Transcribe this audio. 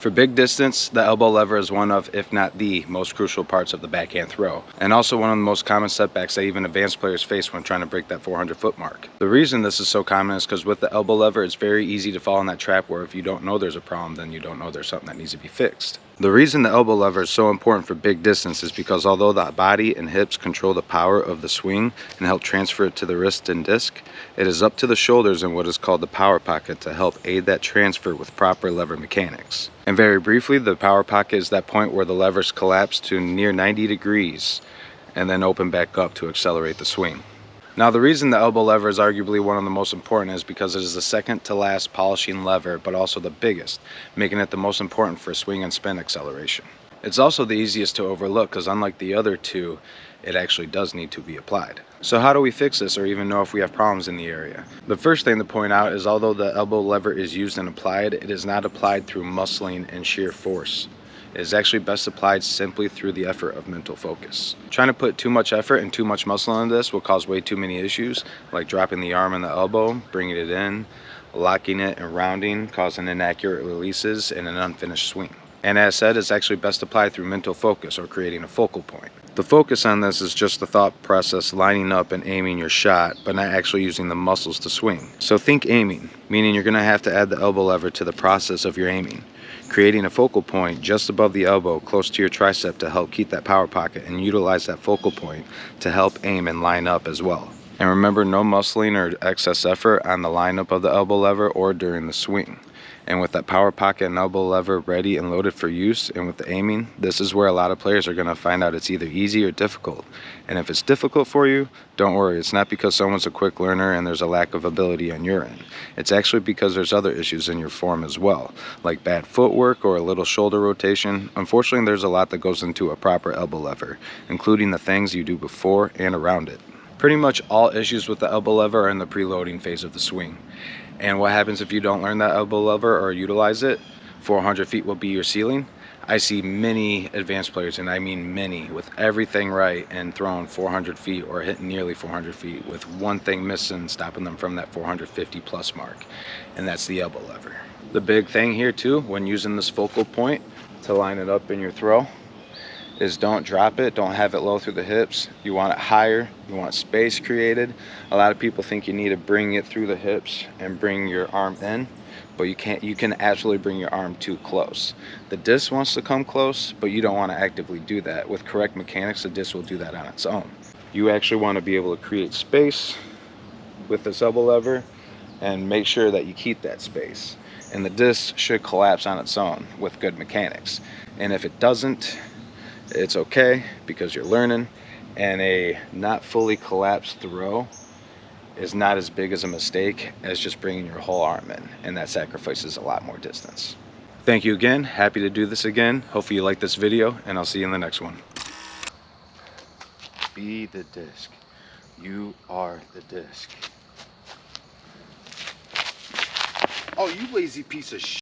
For big distance, the elbow lever is one of, if not the most crucial parts of the backhand throw, and also one of the most common setbacks that even advanced players face when trying to break that 400-foot mark. The reason this is so common is because with the elbow lever, it's very easy to fall in that trap where if you don't know there's a problem, then you don't know there's something that needs to be fixed. The reason the elbow lever is so important for big distance is because although the body and hips control the power of the swing and help transfer it to the wrist and disc, it is up to the shoulders and what is called the power pocket to help aid that transfer with proper lever mechanics. And very briefly, the power pocket is that point where the levers collapse to near 90 degrees and then open back up to accelerate the swing. Now, the reason the elbow lever is arguably one of the most important is because it is the second to last polishing lever, but also the biggest, making it the most important for swing and spin acceleration. It's also the easiest to overlook because unlike the other two, it actually does need to be applied. So how do we fix this or even know if we have problems in the area? The first thing to point out is although the elbow lever is used and applied, it is not applied through muscling and sheer force. It is actually best applied simply through the effort of mental focus. Trying to put too much effort and too much muscle into this will cause way too many issues, like dropping the arm and the elbow, bringing it in, locking it and rounding, causing inaccurate releases and an unfinished swing. And as said, it's actually best applied through mental focus or creating a focal point. The focus on this is just the thought process lining up and aiming your shot, but not actually using the muscles to swing. So think aiming, meaning you're going to have to add the elbow lever to the process of your aiming, creating a focal point just above the elbow close to your tricep to help keep that power pocket and utilize that focal point to help aim and line up as well. And remember, no muscling or excess effort on the lineup of the elbow lever or during the swing. And with that power pocket and elbow lever ready and loaded for use and with the aiming, this is where a lot of players are going to find out it's either easy or difficult. And if it's difficult for you, don't worry. It's not because someone's a quick learner and there's a lack of ability on your end. It's actually because there's other issues in your form as well, like bad footwork or a little shoulder rotation. Unfortunately, there's a lot that goes into a proper elbow lever, including the things you do before and around it. Pretty much all issues with the elbow lever are in the preloading phase of the swing. And what happens if you don't learn that elbow lever or utilize it? 400 feet will be your ceiling. I see many advanced players, and I mean many, with everything right and throwing 400 feet or hitting nearly 400 feet with one thing missing, stopping them from that 450 plus mark, and that's the elbow lever. The big thing here too, when using this focal point to line it up in your throw, is don't drop it, don't have it low through the hips. You want it higher, you want space created. A lot of people think you need to bring it through the hips and bring your arm in, but you can't. You can absolutely bring your arm too close. The disc wants to come close, but you don't want to actively do that. With correct mechanics, the disc will do that on its own. You actually want to be able to create space with this elbow lever and make sure that you keep that space. And the disc should collapse on its own with good mechanics. And if it doesn't, it's okay because you're learning, and a not fully collapsed throw is not as big as a mistake as just bringing your whole arm in, and that sacrifices a lot more distance. Thank you again. Happy to do this again. Hopefully you like this video, and I'll see you in the next one. Be the disc. You are the disc. Oh, you lazy piece of shit.